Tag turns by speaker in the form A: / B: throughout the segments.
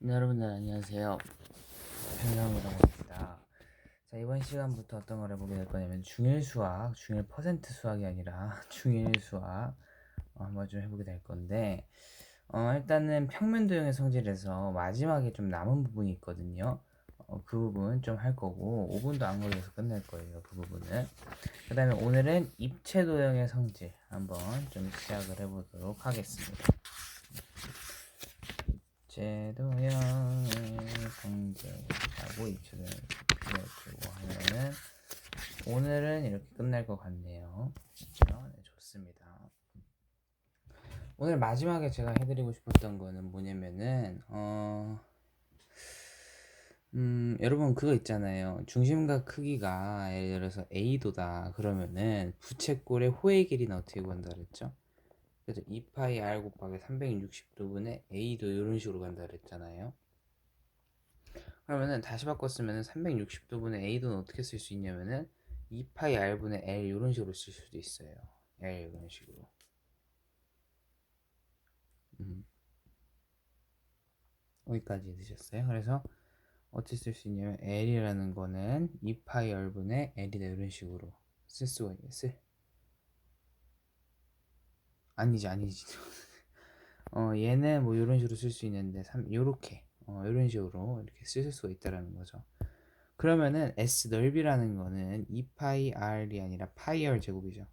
A: 여러분들 안녕하세요. 현상이라고 합니다. 자, 이번 시간부터 어떤 걸 해보게 될 거냐면 중일 수학, 중일 퍼센트 수학이 아니라 중일 수학 한번 좀 해보게 될 건데 일단은 평면도형의 성질에서 마지막에 좀 남은 부분이 있거든요. 그 부분 좀 할 거고 5분도 안 걸려서 끝낼 거예요. 그 부분은. 그 다음에 오늘은 입체도형의 성질 한번 좀 시작을 해보도록 하겠습니다. 입체도형의 성질하고 입체도형을 비교해주고 하면은 오늘은 이렇게 끝날 것 같네요. 그렇죠? 네, 좋습니다. 오늘 마지막에 제가 해드리고 싶었던 거는 뭐냐면은 여러분 그거 있잖아요. 중심각 크기가 예를 들어서 A도다 그러면은 부채꼴의 호의 길이는 어떻게 구한다 그랬죠? 그래서 2파이 r 곱하기 360도분의 A도 이런 식으로 간다 그랬잖아요. 그러면은 다시 바꿨으면은 360도분의 A도는 어떻게 쓸 수 있냐면은 2파이 R분의 L 이런 식으로 쓸 수도 있어요. L 이런 식으로. 여기까지 드셨어요. 그래서 어떻게 쓸 수 있냐면 L이라는 거는 2파이 R분의 L이다 이런 식으로 쓸 수가 있어요. 아니지. 얘는 뭐 이런 식으로 쓸 수 있는데 요렇게 이런 식으로 이렇게 쓸 수가 있다라는 거죠. 그러면은 S 넓이라는 거는 2파이 R이 아니라 파이 R 제곱이죠.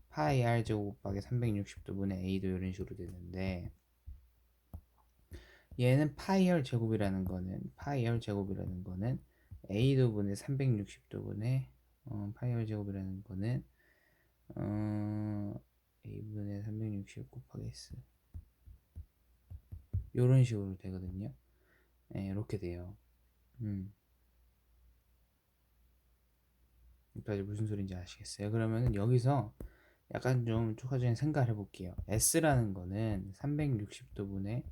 A: 파이 R 제곱 곱하기 360도분의 A도 이런 식으로 되는데 얘는 파이 R 제곱이라는 거는 A도분의 360도분의 파이 R 제곱이라는 거는 A분의 360 곱하기 S 이런 식으로 되거든요. 네, 이렇게 돼요. 여기까지 무슨 소리인지 아시겠어요? 그러면은 여기서 약간 좀 추가적인 생각을 해볼게요. S라는 거는 360도분의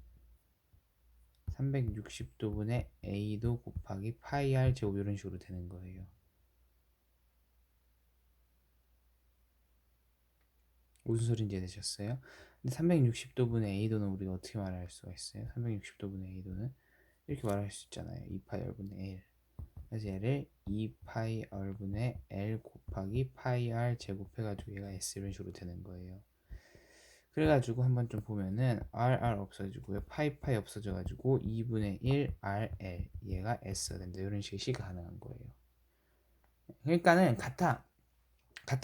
A: A도 곱하기 파이 R 제곱 이런 식으로 되는 거예요. 무슨 소리인지 되셨어요? 근데 360도분의 A도는 우리가 어떻게 말할 수가 있어요? 360도분의 A도는 이렇게 말할 수 있잖아요. 2파이 R분의 L. 그래서 얘를 2파이 R분의 L 곱하기 파이 R 제곱해가지고 얘가 S 이런 식으로 되는 거예요. 그래가지고 한번 좀 보면은 RR 없어지고요. 파이 없어져가지고 2분의 1 RL 얘가 S가 된다. 이런 식의 시가 가능한 거예요. 그러니까는 갖다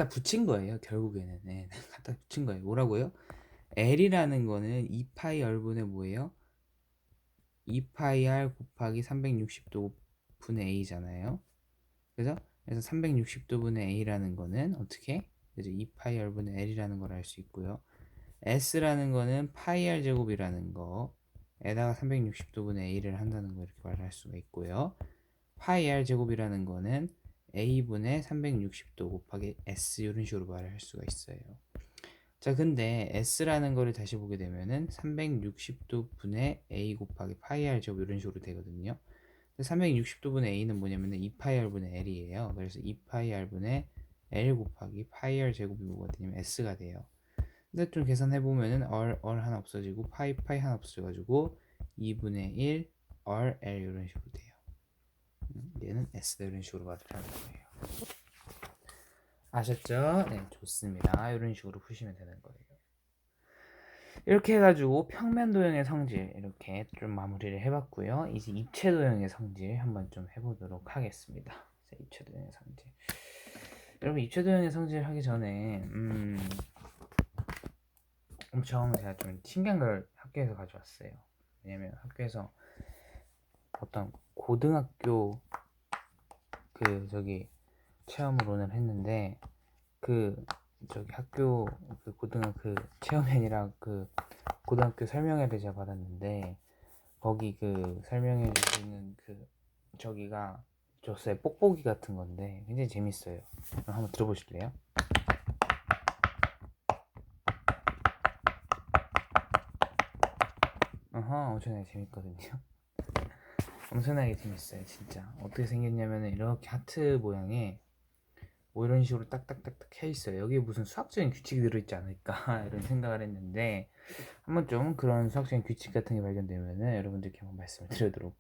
A: 붙인 거예요. 결국에는 네, 갖다 붙인 거예요. 뭐라고요? L이라는 거는 2파이 R분의 뭐예요? 2파이 R 곱하기 360도 분의 A잖아요. 그래서 360도 분의 A라는 거는 어떻게? 그래서 2파이 R분의 L이라는 걸 알 수 있고요. S라는 거는 파이 R 제곱이라는 거에다가 360도분의 A를 한다는 거 이렇게 말할 수가 있고요. 파이 R 제곱이라는 거는 A분의 360도 곱하기 S 이런 식으로 말을 할 수가 있어요. 자, 근데 S라는 거를 다시 보게 되면은 360도 분의 A 곱하기 파이 R 제곱 이런 식으로 되거든요. 360도 분의 A는 뭐냐면은 2파이 R 분의 L이에요. 그래서 2파이 R 분의 L 곱하기 파이 R 제곱이 뭐가 되냐면 S가 돼요. 근데 좀 계산해보면은 얼 하나 없어지고 파이 하나 없어져가지고 2분의 1 L 이런 식으로 돼요. 얘는 S다 이런 식으로 말을 하는 거예요. 아셨죠? 네, 좋습니다. 이런 식으로 푸시면 되는 거예요. 이렇게 해가지고 평면도형의 성질 이렇게 좀 마무리를 해봤고요. 이제 입체도형의 성질 한번 좀 해보도록 하겠습니다. 자, 입체도형의 성질. 여러분 입체도형의 성질 하기 전에 엄청 제가 좀 신기한 걸 학교에서 가져왔어요. 왜냐면 학교에서 어떤 고등학교 그 저기 체험을 오늘 했는데 그 저기 학교 그 고등학교 그 체험이 아니라 그 고등학교 설명회를 제가 받았는데 거기 그 설명해 주시는 그 저기가 줬어요. 뽁뽁이 같은 건데 굉장히 재밌어요. 한번 들어보실래요? 엄청나게 재밌거든요. 엄청나게 재밌어요 진짜. 어떻게 생겼냐면은 이렇게 하트 모양의 뭐 이런 식으로 딱딱딱딱 해 있어요. 여기에 무슨 수학적인 규칙이 들어있지 않을까 이런 생각을 했는데 한번 좀 그런 수학적인 규칙 같은 게 발견되면은 여러분들께 한번 말씀을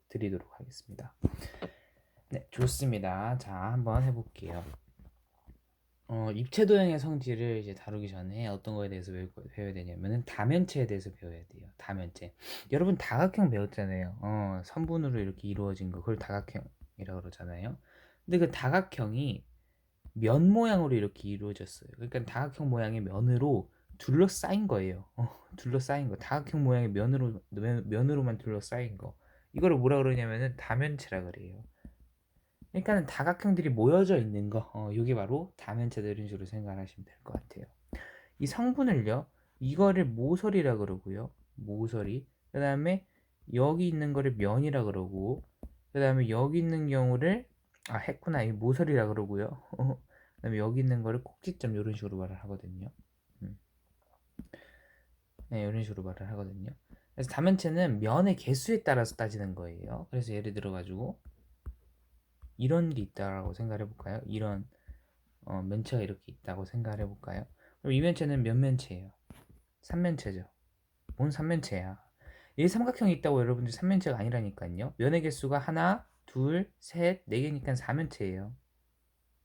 A: 드리도록 하겠습니다. 네, 좋습니다. 자, 한번 해볼게요. 입체도형의 성질을 이제 다루기 전에 어떤 거에 대해서 배워야 되냐면은 다면체에 대해서 배워야 돼요. 다면체. 여러분 다각형 배웠잖아요. 선분으로 이렇게 이루어진 거, 그걸 다각형이라고 그러잖아요. 근데 그 다각형이 면 모양으로 이렇게 이루어졌어요. 그러니까 다각형 모양의 면으로 둘러싸인 거예요. 둘러싸인 거. 다각형 모양의 면으로만 둘러싸인 거. 이거를 뭐라 그러냐면은 다면체라 그래요. 그러니까는 다각형들이 모여져 있는 거, 이게 바로 다면체다 이런 식으로 생각하시면 될 것 같아요. 이 성분을요, 이거를 모서리라 그러고요, 모서리. 그 다음에 여기 있는 거를 면이라 그러고, 그 다음에 여기 있는 경우를 했구나, 이 모서리라 그러고요. 그 다음에 여기 있는 거를 꼭지점 이런 식으로 말을 하거든요. 네, 이런 식으로 말을 하거든요. 그래서 다면체는 면의 개수에 따라서 따지는 거예요. 그래서 예를 들어 가지고 이런 게 있다라고 생각해 볼까요? 이런 면체가 이렇게 있다고 생각을 해볼까요? 그럼 이 면체는 몇 면체예요? 3면체죠. 뭔 3면체야? 이 삼각형이 있다고 여러분들 3면체가 아니라니까요. 면의 개수가 하나, 둘, 셋, 네 개니까 4면체예요.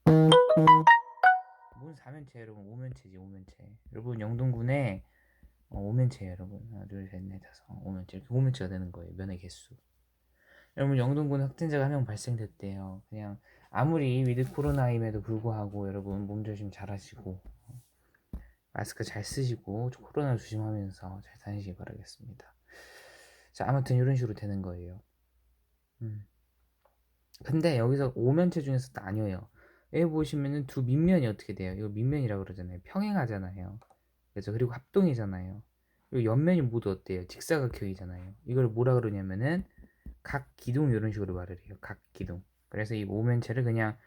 A: 뭔 4면체 여러분? 5면체지 5면체. 여러분 영동군에 5면체예요 여러분. 하나, 둘, 셋, 넷, 다섯 5면체. 이렇게 5면체가 되는 거예요. 면의 개수. 여러분 영동군 확진자가 1명 발생됐대요. 그냥 아무리 위드 코로나임에도 불구하고 여러분 몸조심 잘 하시고 마스크 잘 쓰시고 코로나 조심하면서 잘 다니시기 바라겠습니다. 자, 아무튼 이런 식으로 되는 거예요. 근데 여기서 오면체 중에서 나뉘어요. 여기 보시면은 두 밑면이 어떻게 돼요? 이거 밑면이라고 그러잖아요. 평행하잖아요. 그래서 그리고 합동이잖아요. 그리고 옆면이 모두 어때요? 직사각형이잖아요. 이걸 뭐라 그러냐면은 각기둥 이런 식으로 말을 해요. 각기둥. 그래서 이 오면체를 그냥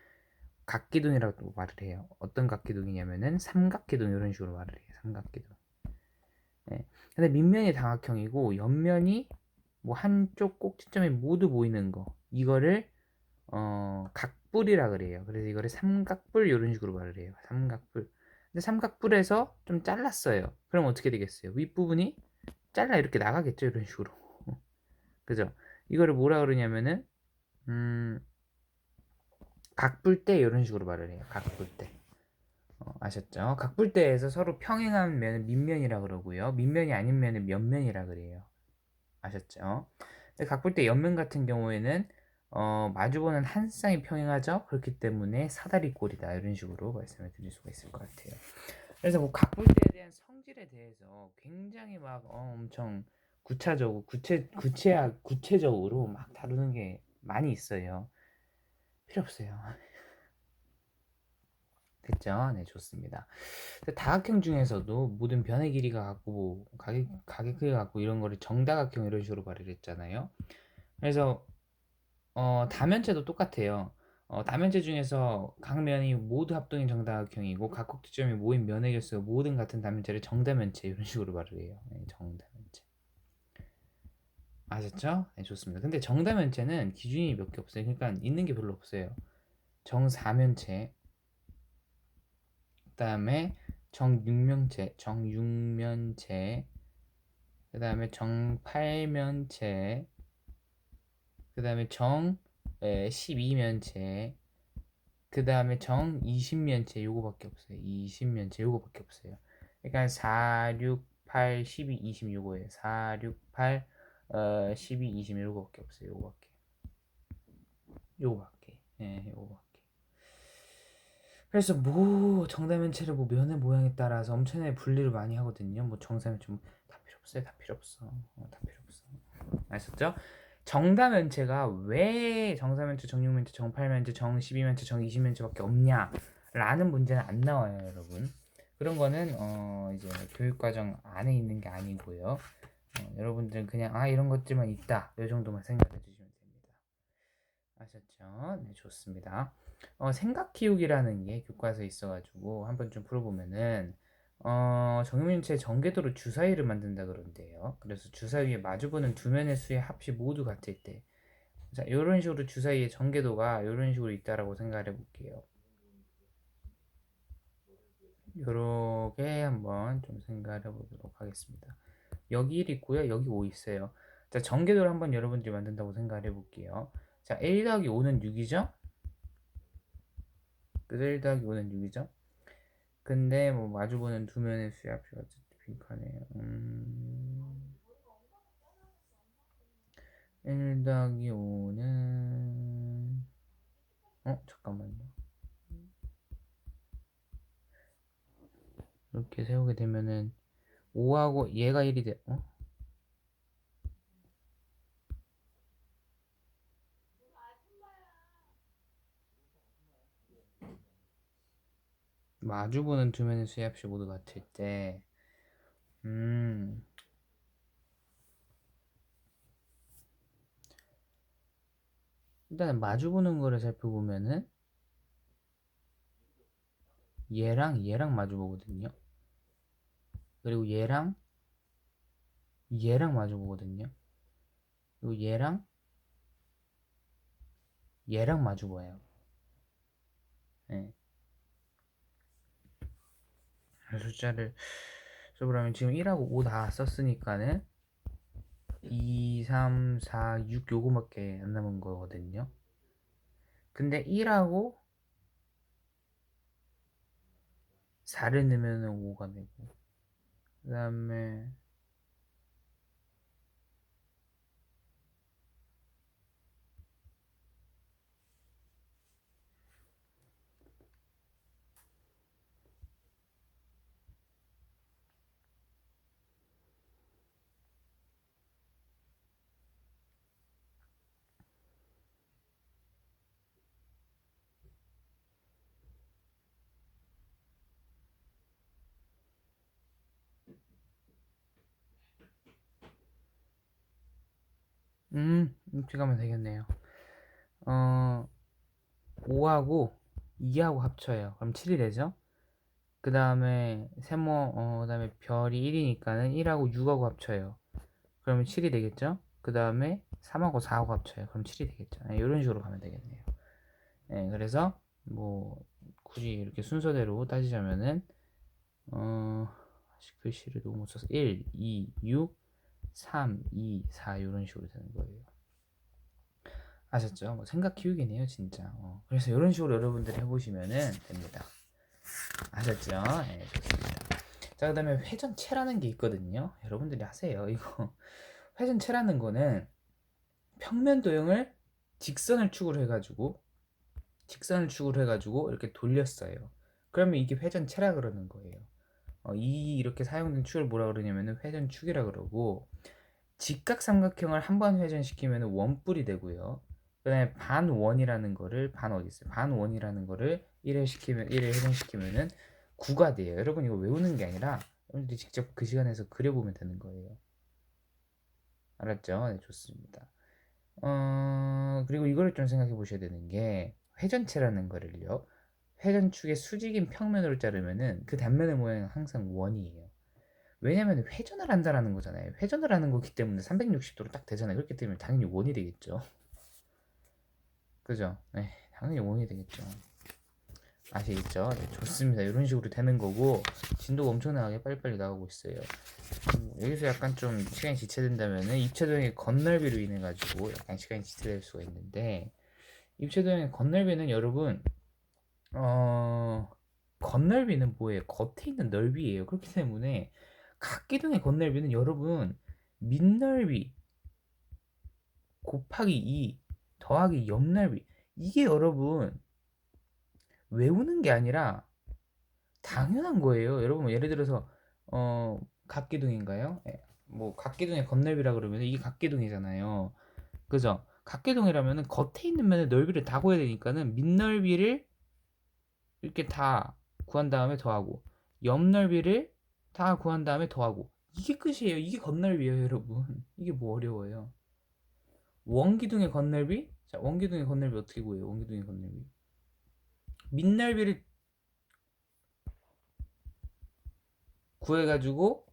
A: 각기둥이라고 말을 해요. 어떤 각기둥이냐면은 삼각기둥 이런 식으로 말을 해요. 삼각기둥. 네. 근데 밑면이 다각형이고 옆면이 뭐 한쪽 꼭지점에 모두 보이는 거 이거를 각뿔이라 그래요. 그래서 이거를 삼각뿔 이런 식으로 말을 해요. 삼각뿔. 근데 삼각뿔에서 좀 잘랐어요. 그럼 어떻게 되겠어요? 윗부분이 잘라 이렇게 나가겠죠, 이런 식으로. 그죠? 이거를 뭐라 그러냐면은 각뿔대 이런 식으로 말을 해요. 각뿔대. 아셨죠? 각뿔대에서 서로 평행한 면은 밑면이라 그러고요. 밑면이 아닌 면은 옆면이라 그래요. 아셨죠? 각볼대 옆면 같은 경우에는 마주보는 한 쌍이 평행하죠. 그렇기 때문에 사다리꼴이다 이런 식으로 말씀을 드릴 수가 있을 것 같아요. 그래서 뭐 각볼대에 대한 성질에 대해서 굉장히 막 엄청 구체적으로 막 다루는 게 많이 있어요. 필요 없어요. 됐죠? 네, 좋습니다. 다각형 중에서도 모든 변의 길이가 같고 가격 크기가 같고 이런 거를 정다각형 이런 식으로 말을 했잖아요. 그래서 다면체도 똑같아요. 다면체 중에서 각 면이 모두 합동인 정다각형이고 각 꼭지점이 모인 면의 개수가 모든 같은 다면체를 정다면체 이런 식으로 말을 해요. 네, 정다면체. 아셨죠? 네, 좋습니다. 근데 정다면체는 기준이 몇 개 없어요. 그러니까 있는 게 별로 없어요. 정사면체, 그다음에 정육면체, 그다음에 정팔면체, 그다음에 정 12면체, 그 다음에 정 20면체 요거밖에 없어요. 20면체 요거밖에 없어요. 그러니까 4, 6, 8, 12, 20 요거예요. 4, 6, 8, 12, 20 요거밖에 없어요. 요거밖에. 요거밖에. 예, 요거밖에. 그래서 뭐 정다면체를 뭐 면의 모양에 따라서 엄청나게 분리를 많이 하거든요. 뭐 정사면체 뭐다 필요 없어요. 다 필요 없어. 다 필요 없어. 아셨죠? 정다면체가 왜 정사면체, 정육면체, 정팔면체, 정12면체, 정20면체밖에 없냐라는 문제는 안 나와요, 여러분. 그런 거는 이제 교육과정 안에 있는 게 아니고요. 여러분들은 그냥 이런 것들만 있다, 이 정도만 생각해 주시면 됩니다. 아셨죠? 네, 좋습니다. 생각 키우기라는 게 교과서에 있어가지고 한번 좀 풀어보면은 정육면체의 전궤도로 주사위를 만든다 그런데요. 그래서 주사위에 마주보는 두 면의 수의 합이 모두 같을 때, 자, 이런 식으로 주사위의 전궤도가 이런 식으로 있다라고 생각을 해볼게요. 요렇게 한번 좀 생각해 보도록 하겠습니다. 여기 1 있고요. 여기 5 있어요. 자, 전개도를 한번 여러분들이 만든다고 생각해 볼게요. 자, 1 더하기 5는 6이죠? 그래서 1 더하기 5는 6이죠? 근데 뭐 마주보는 두 면의 수압이 어쨌든 빈칸이에요. 1 더하기 5는 잠깐만요. 이렇게 세우게 되면은 5하고 얘가 1이 돼. 마주보는 두 면의 수압이 모두 같을 때 일단은 마주보는 거를 살펴보면은 얘랑 마주보거든요. 그리고 얘랑 마주보거든요. 그리고 얘랑 마주봐요. 네. 숫자를 써보라면 지금 1하고 5 다 썼으니까는 2, 3, 4, 6 요거밖에 안 남은 거거든요. 근데 1하고 4를 넣으면 5가 되고 그 다음에 이렇게 가면 되겠네요. 5하고 2하고 합쳐요. 그럼 7이 되죠? 그 다음에 그 다음에 별이 1이니까는 1하고 6하고 합쳐요. 그러면 7이 되겠죠? 그 다음에 3하고 4하고 합쳐요. 그럼 7이 되겠죠? 네, 이런 식으로 가면 되겠네요. 네, 그래서 뭐 굳이 이렇게 순서대로 따지자면은 글씨를 너무 못 써서 1, 2, 6, 3, 2, 4 이런 식으로 되는 거예요. 아셨죠? 뭐 생각 키우기네요, 진짜. 그래서 이런 식으로 여러분들이 해보시면은 됩니다. 아셨죠? 네, 좋습니다. 자, 그 다음에 회전체라는 게 있거든요. 여러분들이 하세요. 이거 회전체라는 거는 평면 도형을 직선을 축으로 해가지고 이렇게 돌렸어요. 그러면 이게 회전체라 그러는 거예요. 이렇게 사용된 축을 뭐라 그러냐면은 회전축이라 그러고, 직각삼각형을 한번 회전시키면 원뿔이 되고요. 그 다음에 반원이라는 거를 어디 있어요? 반원이라는 거를 1을 회전시키면은 9가 돼요. 여러분 이거 외우는 게 아니라 여러분들이 직접 그 시간에서 그려보면 되는 거예요. 알았죠? 네, 좋습니다. 그리고 이거를 좀 생각해 보셔야 되는 게, 회전체라는 거를요, 회전축의 수직인 평면으로 자르면은 그 단면의 모양은 항상 원이에요. 왜냐면 회전을 한다라는 거잖아요. 회전을 하는 거기 때문에 360도로 딱 되잖아요. 그렇기 때문에 당연히 원이 되겠죠. 그죠? 네, 당연히 원이 되겠죠. 아시겠죠? 네, 좋습니다. 이런 식으로 되는 거고, 진도가 엄청나게 빨리빨리 나가고 있어요. 여기서 약간 좀 시간이 지체된다면은 입체도형의 건널비로 인해 가지고 약간 시간이 지체될 수가 있는데, 입체도형의 건널비는 여러분 건널비는 뭐예요? 겉에 있는 넓이에요. 그렇기 때문에 각기둥의 건널비는 여러분 밑넓이 곱하기 2 더하기 옆넓이, 이게 여러분 외우는 게 아니라 당연한 거예요. 여러분 뭐 예를 들어서 각기둥인가요? 뭐 각기둥의 건널비라 그러면 이게 각기둥이잖아요. 그죠? 각기둥이라면은 겉에 있는 면의 넓이를 다 구해야 되니까는 밑넓이를 이렇게 다 구한 다음에 더하고 옆 넓이를 다 구한 다음에 더하고, 이게 끝이에요. 이게 건널비예요, 여러분. 이게 뭐 어려워요? 원기둥의 건널비? 자, 원기둥의 건널비 어떻게 구해요? 원기둥의 건널비. 밑넓이를 구해가지고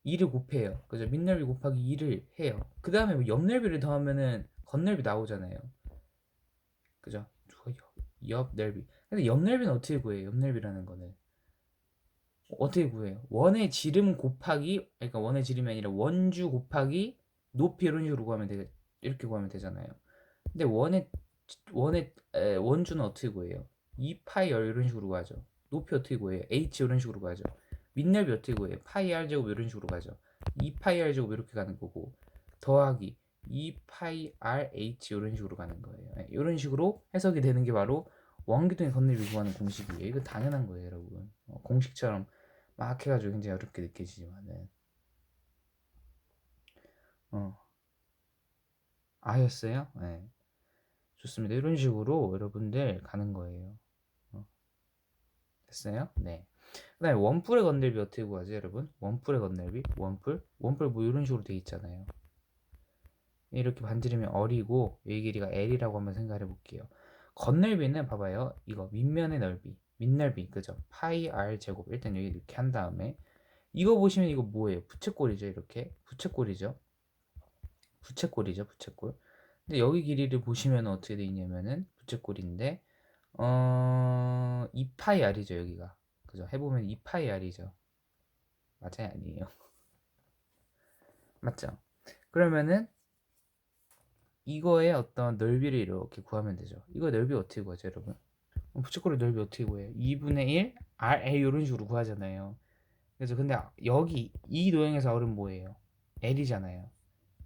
A: 2를 곱해요. 그죠? 밑넓이 곱하기 2를 해요. 그 다음에 옆 넓이를 더하면은 건넓이 나오잖아요. 그죠? 옆 넓이. 근데 옆 넓이는 어떻게 구해요? 옆 넓이라는 거는 어떻게 구해요? 원의 지름 곱하기, 그러니까 원의 지름이 아니라 원주 곱하기 높이 이런 식으로 구하면 이렇게 구하면 되잖아요. 근데 원주는 어떻게 구해요? 2파이 r 이런 식으로 구하죠. 높이 어떻게 구해요? h 이런 식으로 구하죠. 밑넓이 어떻게 구해요? 파이 r 제곱 이런 식으로 가죠. 2파이 r 제곱 이렇게 가는 거고, 더하기 2파이 r h 이런 식으로 가는 거예요. 이런 식으로 해석이 되는 게 바로 원기둥의 건널비 구하는 공식이에요. 이거 당연한 거예요, 여러분. 공식처럼 막 해가지고 굉장히 어렵게 느껴지지만은 아셨어요? 네. 좋습니다. 이런 식으로 여러분들 가는 거예요. 됐어요? 네. 그 다음에 원뿔의 건널비 어떻게 구하죠, 여러분? 원뿔의 건널비? 원뿔 뭐 이런 식으로 돼 있잖아요. 이렇게 반지름이 R이고 여기 길이가 L이라고 한번 생각해 볼게요. 건널비는 봐봐요. 이거 밑면의 넓이, 밑넓이, 그죠? 파이 R 제곱. 일단 여기 이렇게 한 다음에 이거 보시면 이거 뭐예요? 부채꼴이죠, 이렇게. 부채꼴이죠. 부채꼴. 근데 여기 길이를 보시면 어떻게 돼 있냐면은 부채꼴인데 2파이 R이죠, 여기가. 그죠? 해보면 2파이 R이죠. 맞아요, 아니에요? 맞죠? 그러면은 이거의 어떤 넓이를 이렇게 구하면 되죠. 이거 넓이 어떻게 구하죠, 여러분? 부채꼴의 넓이 어떻게 구해요? 2분의 1 RA 이런 식으로 구하잖아요. 그래서 근데 여기 이 도형에서 R은 뭐예요? L이잖아요.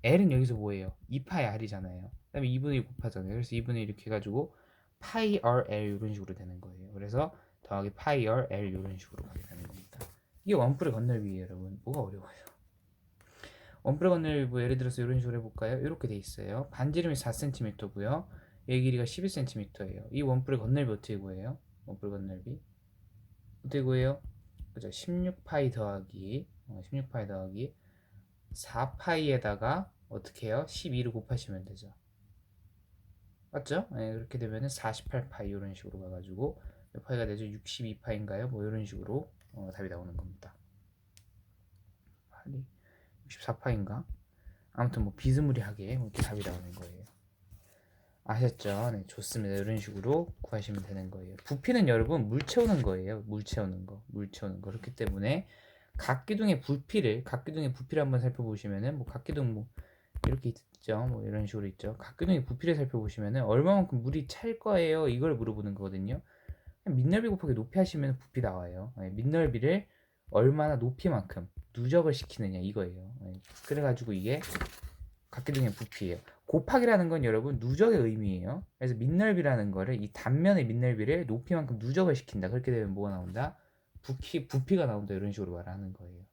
A: L은 여기서 뭐예요? 2파이 R이잖아요. 그다음에 2분의 1 곱하잖아요. 그래서 2분의 1 이렇게 해가지고 파이 RL 이런 식으로 되는 거예요. 그래서 더하기 파이 RL 이런 식으로 가게 되는 겁니다. 이게 원뿔의 건널비예요, 여러분. 뭐가 어려워요? 원뿔의 건널비 뭐 예를 들어서 이런 식으로 해볼까요? 이렇게 돼 있어요. 반지름이 4cm고요. 얘 길이가 12cm예요. 이 원뿔의 건널비 어떻게 구해요? 원뿔 건널비 어떻게 구해요? 그죠? 16파이 더하기 16파이 더하기 4파이에다가 어떻게 해요? 12를 곱하시면 되죠. 맞죠? 네, 그렇게 되면은 48파이 이런 식으로 가가지고 몇 파이가 되죠? 62파인가요? 뭐 이런 식으로 답이 나오는 겁니다. 64파인가? 아무튼 뭐 비스무리하게 이렇게 답이 나오는 거예요. 아셨죠? 네, 좋습니다. 이런 식으로 구하시면 되는 거예요. 부피는 여러분 물 채우는 거예요. 물 채우는 거. 그렇기 때문에 각기둥의 부피를 한번 살펴보시면은 뭐 각기둥 뭐 이렇게 있죠. 뭐 이런 식으로 있죠. 각기둥의 부피를 살펴보시면은 얼마만큼 물이 찰 거예요. 이걸 물어보는 거거든요. 밑넓이 곱하기 높이 하시면 부피 나와요. 밑넓이를 얼마나 높이만큼 누적을 시키느냐 이거예요. 그래가지고 이게 각기둥의 부피예요. 곱하기라는 건 여러분 누적의 의미예요. 그래서 밑넓이라는 거를 이 단면의 밑넓이를 높이만큼 누적을 시킨다. 그렇게 되면 뭐가 나온다? 부피가 나온다. 이런 식으로 말하는 거예요.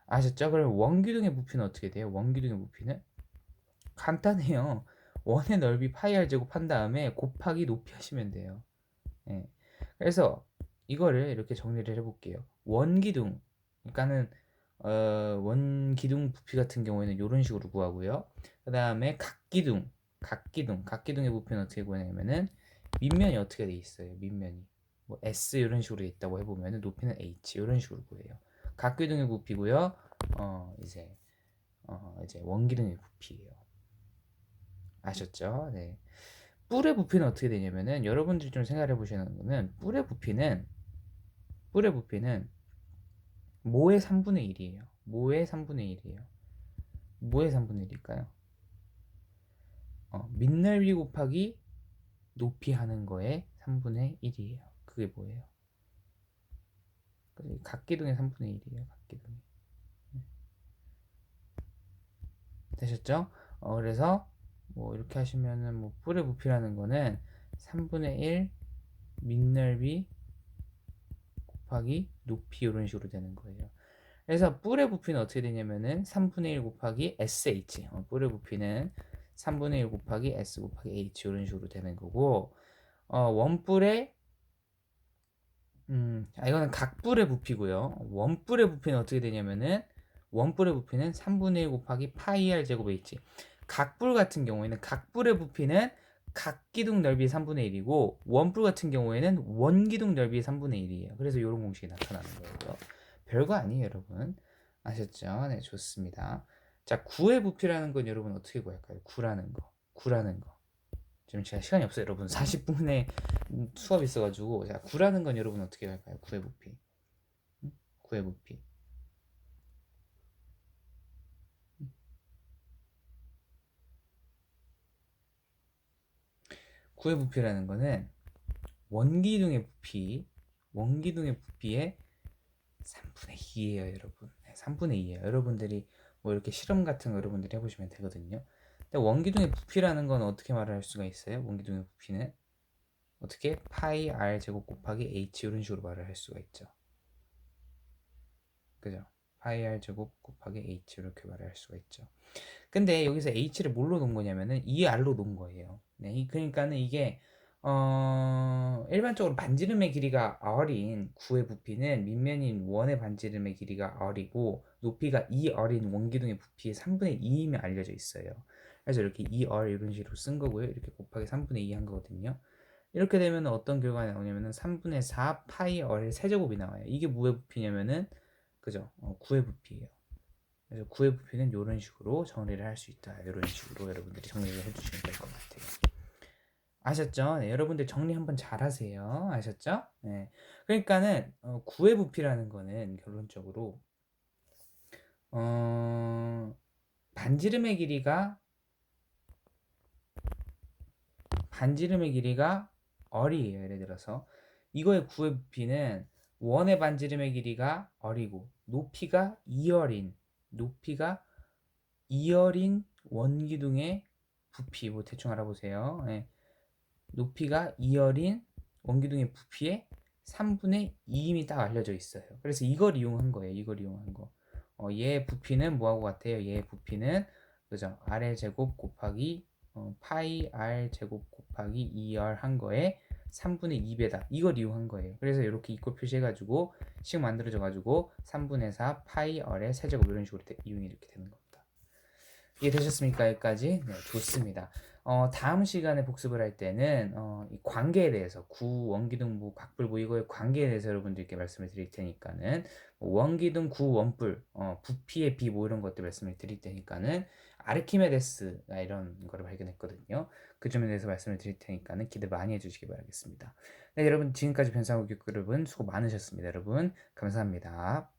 A: 아셨죠? 그럼 원기둥의 부피는 어떻게 돼요? 원기둥의 부피는 간단해요. 원의 넓이 파이 r 제곱 한 다음에 곱하기 높이 하시면 돼요. 예. 그래서 이거를 이렇게 정리를 해볼게요. 원기둥, 그러니까는 원기둥 부피 같은 경우에는 이런 식으로 구하고요. 그 다음에 각기둥의 부피는 어떻게 구하냐면은 밑면이 어떻게 돼 있어요? 밑면이 뭐 S 이런 식으로 돼 있다고 해보면은 높이는 H 이런 식으로 구해요. 각기둥의 부피고요. 이제 원기둥의 부피예요. 아셨죠? 네. 뿔의 부피는 어떻게 되냐면은 여러분들이 좀 생각해 보시는 거는 뿔의 부피는 모의 3분의 1이에요. 모의 3분의 1이에요. 모의 3분의 1일까요? 밑넓이 곱하기 높이 하는 거에 3분의 1이에요. 그게 뭐예요? 각기둥의 3분의 1이에요. 각기둥이. 되셨죠? 그래서 뭐 이렇게 하시면은 뭐 뿔의 부피라는 거는 3분의 1 밑넓이 곱하기 높이 이런 식으로 되는 거예요. 그래서 뿔의 부피는 어떻게 되냐면은 3분의 1 곱하기 SH. 뿔의 부피는 3분의 1 곱하기 S 곱하기 H 이런 식으로 되는 거고, 원뿔의 이거는 각뿔의 부피고요. 원뿔의 부피는 어떻게 되냐면은 원뿔의 부피는 3분의 1 곱하기 파이 R 제곱 H. 각뿔 같은 경우에는 각뿔의 부피는 각기둥 넓이 3분의 1이고 원뿔 같은 경우에는 원기둥 넓이 3분의 1이에요. 그래서 이런 공식이 나타나는 거고요. 별거 아니에요, 여러분. 아셨죠? 네, 좋습니다. 자, 구의 부피라는 건 여러분 어떻게 구할까요? 구라는 거. 지금 제가 시간이 없어요, 여러분. 40분에 수업 있어가지고. 자, 9라는 건 여러분 어떻게 할까요? 9의 부피. 9의 부피. 9의 부피라는 거는 원기둥의 부피, 원기둥의 부피의 3분의 2예요, 여러분. 네, 3분의 2예요. 여러분들이 뭐 이렇게 실험 같은 거 여러분들이 해보시면 되거든요. 근데 원기둥의 부피라는 건 어떻게 말을 할 수가 있어요? 원기둥의 부피는 어떻게 파이 r 제곱 곱하기 h 이런 식으로 말을 할 수가 있죠. 그죠? 파이 r 제곱 곱하기 h 이렇게 말을 할 수가 있죠. 근데 여기서 h를 뭘로 놓은 거냐면은 2r로 놓은 거예요. 네, 그러니까는 이게 일반적으로 반지름의 길이가 r인 9의 부피는 밑면인 원의 반지름의 길이가 r이고 높이가 2r인 원기둥의 부피의 3분의 2임이 알려져 있어요. 그래서 이렇게 2r 이런 식으로 쓴 거고요. 이렇게 곱하기 3분의 2 한 거거든요. 이렇게 되면 어떤 결과가 나오냐면은 3분의 4 파이 r의 세제곱이 나와요. 이게 뭐의 부피냐면은 그죠? 9의 부피예요. 그래서 9의 부피는 이런 식으로 정리를 할 수 있다. 이런 식으로 여러분들이 정리를 해주시면 될 것 같아요. 아셨죠? 네, 여러분들 정리 한번 잘 하세요. 아셨죠? 네. 그러니까는 9의 부피라는 거는 결론적으로 반지름의 길이가 어리예요. 예를 들어서 이거의 9의 부피는 원의 반지름의 길이가 어리고 높이가 2열인 원기둥의 부피 뭐 대충 알아보세요. 네. 높이가 2열인 원기둥의 부피의 3분의 2임이 딱 알려져 있어요. 그래서 이걸 이용한 거예요. 이걸 이용한 거. 얘 부피는 뭐하고 같아요? 얘 부피는 그죠? r의 제곱 곱하기 파이 r 제곱 곱하기 2r 한 거에 3분의 2배다. 이걸 이용한 거예요. 그래서 이렇게 이꼴 표시해가지고 식 만들어져가지고 3분의 4 파이 r의 세제곱 이런 식으로 이용이 이렇게 되는 겁니다. 이해되셨습니까? 여기까지? 네, 좋습니다. 다음 시간에 복습을 할 때는 이 관계에 대해서 구원기둥 각불 이거의 관계에 대해서 여러분들께 말씀을 드릴 테니까는 원기둥 구원불 부피의 비 이런 것들 말씀을 드릴 테니까는 아르키메데스가 이런 거를 발견했거든요. 그 점에 대해서 말씀을 드릴 테니까는 기대 많이 해주시기 바라겠습니다. 네, 여러분 지금까지 변상호 교육 여러분 수고 많으셨습니다. 여러분 감사합니다.